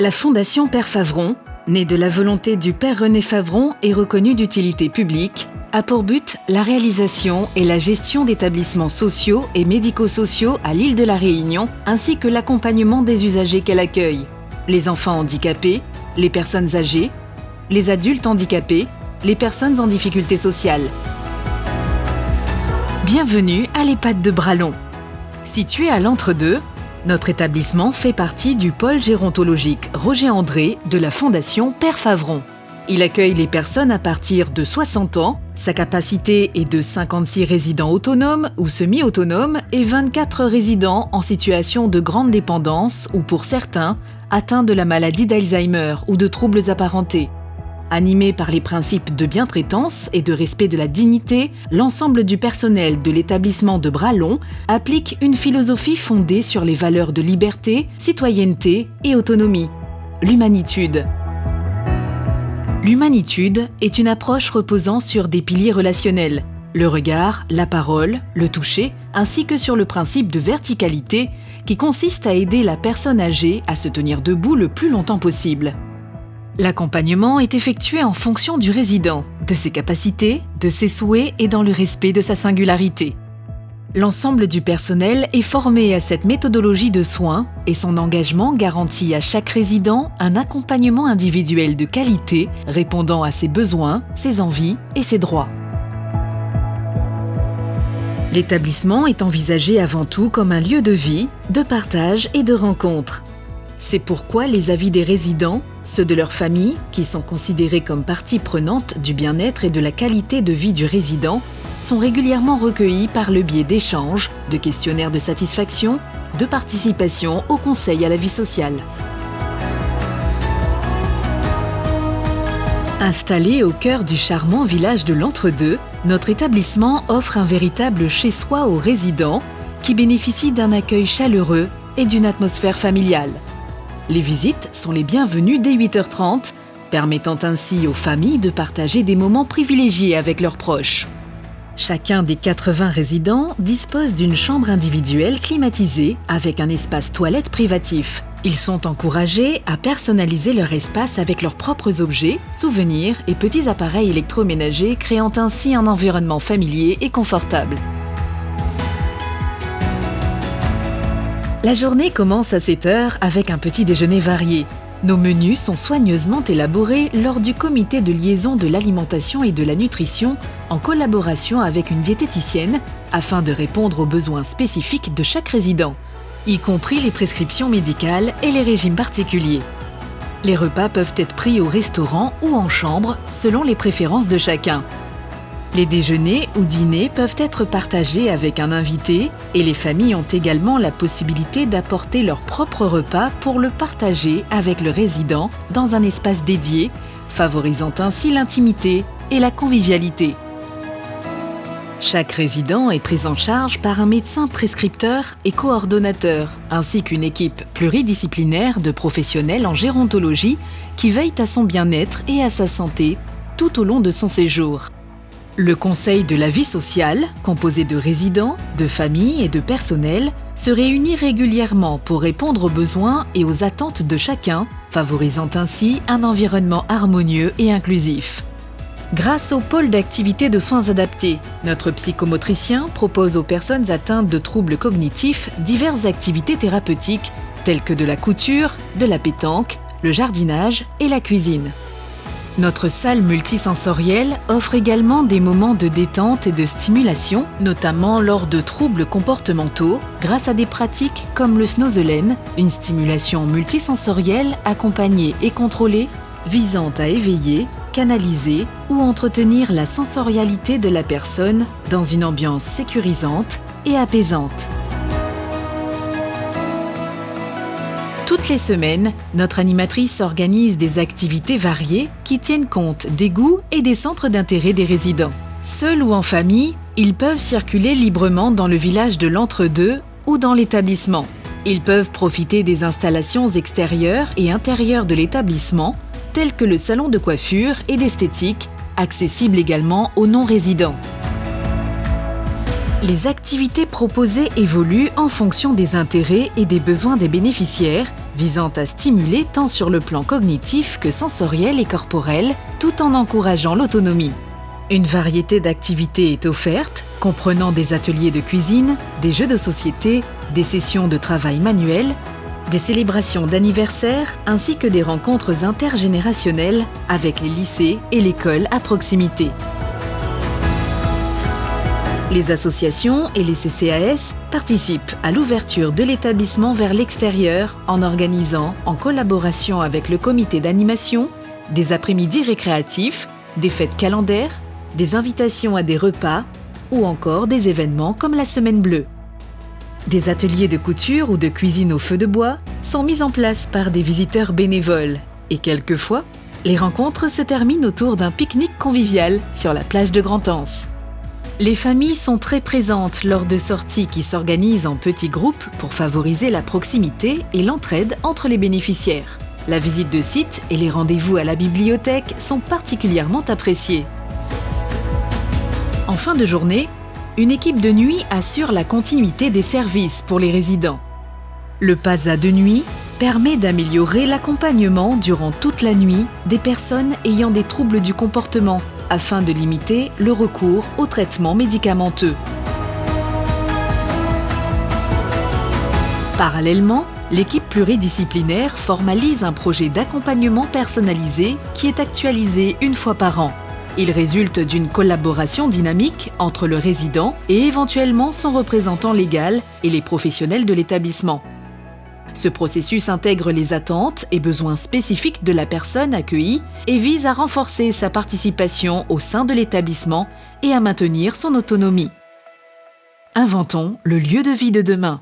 La Fondation Père Favron, née de la volonté du Père René Favron et reconnue d'utilité publique, a pour but la réalisation et la gestion d'établissements sociaux et médico-sociaux à l'île de la Réunion, ainsi que l'accompagnement des usagers qu'elle accueille, les enfants handicapés, les personnes âgées, les adultes handicapés, les personnes en difficulté sociale. Bienvenue à l'EHPAD de Bralon. Situé à l'Entre-deux, notre établissement fait partie du pôle gérontologique Roger André de la Fondation Père Favron. Il accueille les personnes à partir de 60 ans. Sa capacité est de 56 résidents autonomes ou semi-autonomes et 24 résidents en situation de grande dépendance ou pour certains, atteints de la maladie d'Alzheimer ou de troubles apparentés. Animé par les principes de bientraitance et de respect de la dignité, l'ensemble du personnel de l'établissement de Bralon applique une philosophie fondée sur les valeurs de liberté, citoyenneté et autonomie. L'humanitude. L'humanitude est une approche reposant sur des piliers relationnels, le regard, la parole, le toucher, ainsi que sur le principe de verticalité qui consiste à aider la personne âgée à se tenir debout le plus longtemps possible. L'accompagnement est effectué en fonction du résident, de ses capacités, de ses souhaits et dans le respect de sa singularité. L'ensemble du personnel est formé à cette méthodologie de soins et son engagement garantit à chaque résident un accompagnement individuel de qualité répondant à ses besoins, ses envies et ses droits. L'établissement est envisagé avant tout comme un lieu de vie, de partage et de rencontre. C'est pourquoi les avis des résidents, ceux de leur famille, qui sont considérés comme partie prenante du bien-être et de la qualité de vie du résident, sont régulièrement recueillis par le biais d'échanges, de questionnaires de satisfaction, de participation au conseil à la vie sociale. Installé au cœur du charmant village de l'Entre-deux, notre établissement offre un véritable chez-soi aux résidents qui bénéficient d'un accueil chaleureux et d'une atmosphère familiale. Les visites sont les bienvenues dès 8h30, permettant ainsi aux familles de partager des moments privilégiés avec leurs proches. Chacun des 80 résidents dispose d'une chambre individuelle climatisée avec un espace toilette privatif. Ils sont encouragés à personnaliser leur espace avec leurs propres objets, souvenirs et petits appareils électroménagers, créant ainsi un environnement familier et confortable. La journée commence à 7h avec un petit déjeuner varié. Nos menus sont soigneusement élaborés lors du comité de liaison de l'alimentation et de la nutrition en collaboration avec une diététicienne afin de répondre aux besoins spécifiques de chaque résident, y compris les prescriptions médicales et les régimes particuliers. Les repas peuvent être pris au restaurant ou en chambre selon les préférences de chacun. Les déjeuners ou dîners peuvent être partagés avec un invité et les familles ont également la possibilité d'apporter leur propre repas pour le partager avec le résident dans un espace dédié, favorisant ainsi l'intimité et la convivialité. Chaque résident est pris en charge par un médecin prescripteur et coordonnateur, ainsi qu'une équipe pluridisciplinaire de professionnels en gérontologie qui veillent à son bien-être et à sa santé tout au long de son séjour. Le conseil de la vie sociale, composé de résidents, de familles et de personnel, se réunit régulièrement pour répondre aux besoins et aux attentes de chacun, favorisant ainsi un environnement harmonieux et inclusif. Grâce au pôle d'activité de soins adaptés, notre psychomotricien propose aux personnes atteintes de troubles cognitifs diverses activités thérapeutiques telles que de la couture, de la pétanque, le jardinage et la cuisine. Notre salle multisensorielle offre également des moments de détente et de stimulation, notamment lors de troubles comportementaux, grâce à des pratiques comme le snozelen, une stimulation multisensorielle accompagnée et contrôlée, visant à éveiller, canaliser ou entretenir la sensorialité de la personne dans une ambiance sécurisante et apaisante. Toutes les semaines, notre animatrice organise des activités variées qui tiennent compte des goûts et des centres d'intérêt des résidents. Seuls ou en famille, ils peuvent circuler librement dans le village de l'Entre-deux ou dans l'établissement. Ils peuvent profiter des installations extérieures et intérieures de l'établissement, telles que le salon de coiffure et d'esthétique, accessible également aux non-résidents. Les activités proposées évoluent en fonction des intérêts et des besoins des bénéficiaires, visant à stimuler tant sur le plan cognitif que sensoriel et corporel, tout en encourageant l'autonomie. Une variété d'activités est offerte, comprenant des ateliers de cuisine, des jeux de société, des sessions de travail manuel, des célébrations d'anniversaire ainsi que des rencontres intergénérationnelles avec les lycées et l'école à proximité. Les associations et les CCAS participent à l'ouverture de l'établissement vers l'extérieur en organisant, en collaboration avec le comité d'animation, des après-midi récréatifs, des fêtes calendaires, des invitations à des repas ou encore des événements comme la Semaine Bleue. Des ateliers de couture ou de cuisine au feu de bois sont mis en place par des visiteurs bénévoles et quelquefois, les rencontres se terminent autour d'un pique-nique convivial sur la plage de Grand-Anse. Les familles sont très présentes lors de sorties qui s'organisent en petits groupes pour favoriser la proximité et l'entraide entre les bénéficiaires. La visite de site et les rendez-vous à la bibliothèque sont particulièrement appréciés. En fin de journée, une équipe de nuit assure la continuité des services pour les résidents. Le PASA de nuit permet d'améliorer l'accompagnement durant toute la nuit des personnes ayant des troubles du comportement afin de limiter le recours aux traitements médicamenteux. Parallèlement, l'équipe pluridisciplinaire formalise un projet d'accompagnement personnalisé qui est actualisé une fois par an. Il résulte d'une collaboration dynamique entre le résident et éventuellement son représentant légal et les professionnels de l'établissement. Ce processus intègre les attentes et besoins spécifiques de la personne accueillie et vise à renforcer sa participation au sein de l'établissement et à maintenir son autonomie. Inventons le lieu de vie de demain.